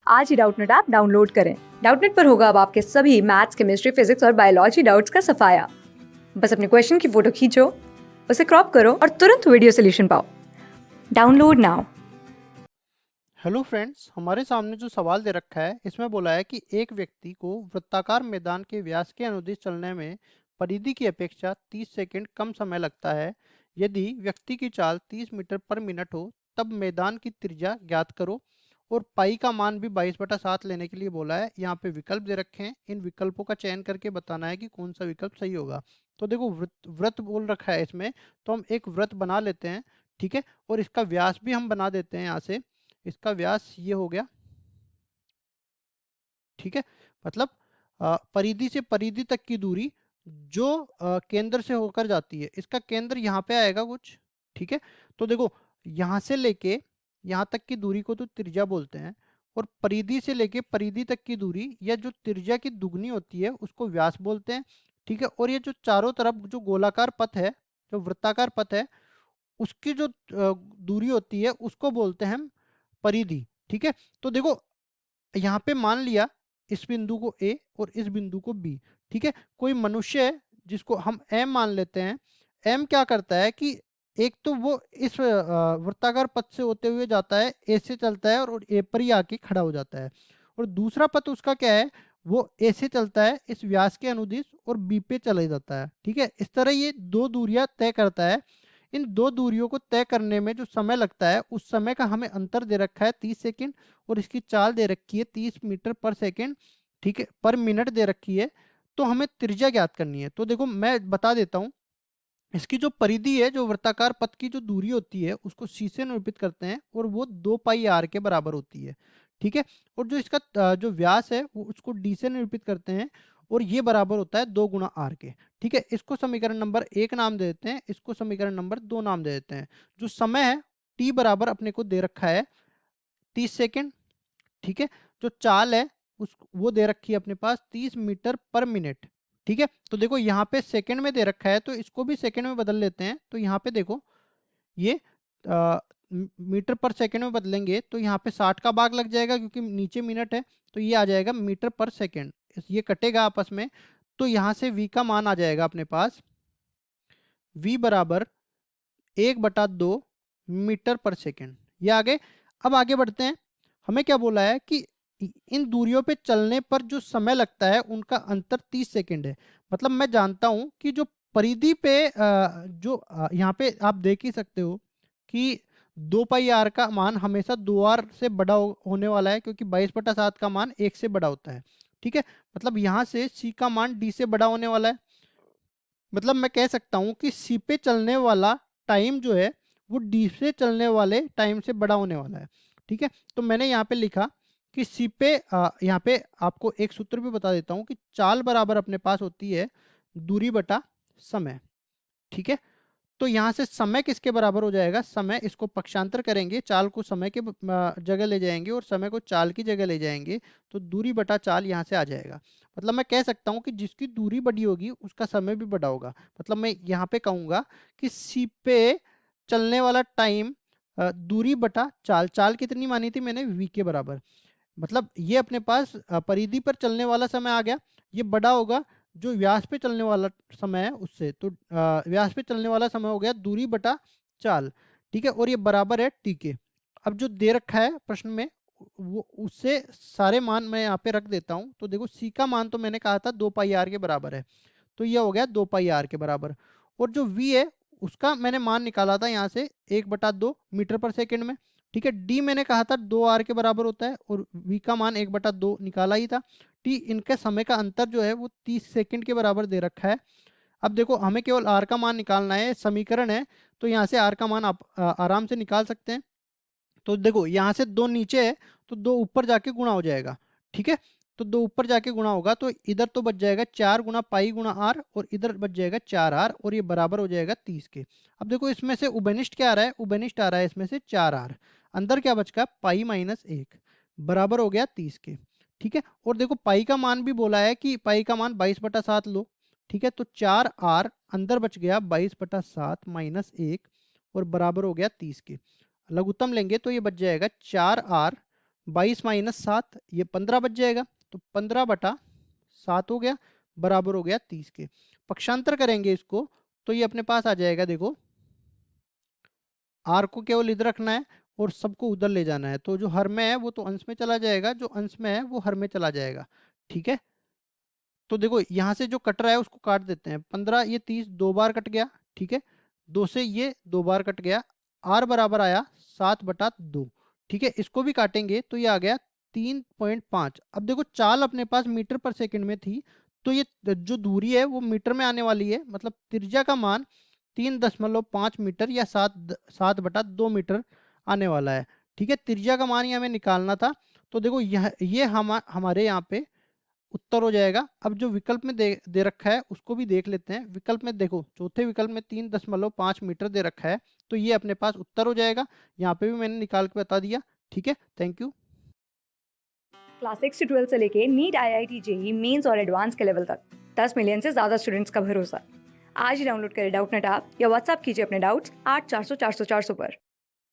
आज ही Doubtnut app download करें। Doubtnut पर होगा अब आपके सभी मैथ्स, केमिस्ट्री, फिजिक्स और बायोलॉजी डाउट्स का सफाया। बस अपने क्वेश्चन की फोटो खींचो, उसे क्रॉप करो और तुरंत वीडियो सोल्यूशन पाओ। Download now. हेलो फ्रेंड्स, हमारे सामने जो सवाल दे रखा है इसमें बोला है कि एक व्यक्ति को वृत्ताकार मैदान के व्यास के अनुदिश चलने में परिधि की अपेक्षा 30 सेकंड कम समय लगता है। यदि व्यक्ति की चाल 30 मीटर पर मिनट हो तब मैदान की त्रिज्या ज्ञात करो। और पाई का मान भी 22/7 लेने के लिए बोला है। यहाँ पे विकल्प दे रखे हैं, इन विकल्पों का चयन करके बताना है कि कौन सा विकल्प सही होगा। तो देखो वृत्त वृत्त बोल रखा है इसमें, तो हम एक वृत्त बना लेते हैं। ठीक है, और इसका व्यास भी हम बना देते हैं यहाँ से। इसका व्यास ये हो गया। ठीक है, मतलब परिधि से परिधि तक की दूरी जो केंद्र से होकर जाती है, इसका केंद्र यहाँ पे आएगा कुछ। ठीक है, तो देखो यहाँ से लेके यहाँ तक की दूरी को तो त्रिज्या बोलते हैं, और परिधि से लेके परिधि तक की दूरी या जो त्रिज्या की दुगनी होती है उसको व्यास बोलते हैं। ठीक है, और ये जो चारों तरफ जो गोलाकार पथ है, जो वृत्ताकार पथ है, उसकी जो दूरी होती है उसको बोलते हैं हम परिधि। ठीक है, तो देखो यहाँ पे मान लिया इस बिंदु को ए और इस बिंदु को बी। ठीक है, कोई मनुष्य है जिसको हम एम मान लेते हैं। एम क्या करता है कि एक तो वो इस वृत्ताकार पथ से होते हुए जाता है, ए से चलता है और ए पर ही आके खड़ा हो जाता है। और दूसरा पथ उसका क्या है, वो ए से चलता है इस व्यास के अनुदिश और बी पे चले जाता है। ठीक है, इस तरह ये दो दूरियां तय करता है। इन दो दूरियों को तय करने में जो समय लगता है उस समय का हमें अंतर दे रखा है 30 सेकेंड, और इसकी चाल दे रखी है 30 मीटर पर सेकेंड। ठीक है, पर मिनट दे रखी है। तो हमें त्रिज्या ज्ञात करनी है। तो देखो मैं बता देता हूँ, इसकी जो परिधि है, जो वृत्ताकार पथ की जो दूरी होती है उसको सी से निरूपित करते हैं और वो 2 पाई आर के बराबर होती है। ठीक है, और जो इसका जो व्यास है वो उसको डी से निरूपित करते हैं और ये बराबर होता है 2 गुणा आर के। ठीक है, इसको समीकरण नंबर 1 नाम दे देते हैं, इसको समीकरण नंबर 2 नाम दे देते हैं। जो समय है टी बराबर अपने को दे रखा है 30 सेकेंड। ठीक है, जो चाल है उस वो दे रखी है अपने पास 30 मीटर पर मिनट। ठीक है, तो देखो यहाँ पे सेकंड में दे रखा है तो इसको भी सेकंड में बदल लेते हैं। तो यहाँ पे देखो ये मीटर पर सेकंड में बदलेंगे तो यहाँ पे 60 का भाग लग जाएगा क्योंकि नीचे मिनट है, तो ये आ जाएगा मीटर पर सेकंड। ये कटेगा आपस में, तो यहाँ से v का मान आ जाएगा अपने पास v बराबर 1/2 मीटर पर सेकंड। ये आगे। अब आगे बढ़ते हैं, हमें क्या बोला है कि इन दूरियों पे चलने पर जो समय लगता है उनका अंतर 30 सेकंड है। मतलब मैं जानता हूं कि जो परिधि पे यहाँ पे आप देख ही सकते हो कि 2 पाई आर का मान हमेशा 2 आर से बड़ा होने वाला है, क्योंकि 22/7 का मान 1 से बड़ा होता है। ठीक है, मतलब यहाँ से सी का मान डी से बड़ा होने वाला है। मतलब मैं कह सकता हूँ कि सी पे चलने वाला टाइम जो है वो डी से चलने वाले टाइम से बड़ा होने वाला है। ठीक है, तो मैंने यहाँ पे लिखा कि सी पे यहाँ पे आपको एक सूत्र भी बता देता हूँ कि चाल बराबर अपने पास होती है दूरी बटा समय। ठीक है, तो यहाँ से समय किसके बराबर हो जाएगा, समय इसको पक्षांतर करेंगे, चाल को समय के जगह ले जाएंगे और समय को चाल की जगह ले जाएंगे, तो दूरी बटा चाल यहाँ से आ जाएगा। मतलब मैं कह सकता हूँ कि जिसकी दूरी बड़ी होगी उसका समय भी बड़ा होगा। मतलब मैं यहाँ पे कहूँगा कि सी पे चलने वाला टाइम दूरी बटा चाल, चाल कितनी मानी थी मैंने, वी के बराबर। मतलब ये अपने पास परिधि पर चलने वाला समय आ गया, ये बड़ा होगा जो व्यास पे चलने वाला समय है उससे। तो व्यास पे चलने वाला समय हो गया दूरी बटा चाल। ठीक है, और ये बराबर है टी के। अब जो दे रखा है प्रश्न में वो उससे सारे मान मैं यहाँ पे रख देता हूँ। तो देखो सी का मान तो मैंने कहा था 2 पाई आर के बराबर है, तो ये हो गया 2 पाई आर के बराबर। और जो वी है उसका मैंने मान निकाला था यहाँ से 1/2 मीटर पर सेकंड में। ठीक है, डी मैंने कहा था 2 आर के बराबर होता है और वी का मान 1/2 निकाला ही था। टी इनके समय का अंतर जो है वो 30 सेकंड के बराबर दे रखा है। अब देखो हमें केवल आर का मान निकालना है, समीकरण है, तो यहाँ से आर का मान आप आराम से निकाल सकते हैं। तो देखो यहाँ से 2 नीचे है तो 2 ऊपर जाके गुणा हो जाएगा। ठीक है, तो 2 ऊपर जाके गुणा होगा तो इधर तो बच जाएगा 4 गुणा पाई गुणा आर और इधर बच जाएगा 4 आर और ये बराबर हो जाएगा 30 के। अब देखो इसमें से उभयनिष्ठ क्या आ रहा है, उभयनिष्ठ आ रहा है इसमें से 4 आर, अंदर क्या बचका पाई-1 बराबर हो गया 30 के। ठीक है, और देखो पाई का मान भी बोला है कि पाई का मान 22/7 लो। ठीक है, तो 4 आर अंदर बच गया 22/7 - 1 और बराबर हो गया 30 के। लघुत्तम लेंगे तो ये बच जाएगा 4 आर 22 माइनस 7 ये 15 बच जाएगा, तो 15/7 हो गया, बराबर हो गया 30 के। पक्षांतर करेंगे इसको तो ये अपने पास आ जाएगा, देखो आर को केवल इधर रखना है और सबको उधर ले जाना है, तो जो हर में है वो तो अंश में चला जाएगा, जो अंश में है वो हर में चला जाएगा। ठीक है, तो देखो यहाँ से जो कट रहा है उसको काट देते हैं। 15 ये 30 दो बार कट गया, ठीक है, 2 से ये 2 बार कट गया, आर बराबर आया 7/2। ठीक है, इसको भी काटेंगे तो ये आ गया 3.5। अब देखो चाल अपने पास मीटर पर सेकंड में थी, तो ये जो दूरी है वो मीटर में आने वाली है, मतलब त्रिज्या का मान 3.5 मीटर या 7/2 मीटर आने वाला है। ठीक है, त्रिज्या का मान ये हमें निकालना था, तो देखो यह ये हमारे यहाँ पे उत्तर हो जाएगा। अब जो विकल्प में दे रखा है उसको भी देख लेते हैं। विकल्प में देखो, चौथे विकल्प में 3.5 मीटर दे रखा है, तो ये अपने पास उत्तर हो जाएगा। यहाँ पे भी मैंने निकाल के बता दिया। ठीक है, थैंक यू। क्लास 6 से 12 से लेके नीट, IIT, जेई मेंस और एडवांस के लेवल तक 10 मिलियन से ज़्यादा स्टूडेंट्स का भरोसा। आज ही डाउनलोड करें डाउटनेट ऐप या व्हाट्सएप कीजिए अपने डाउट्स 8400 400 400 पर।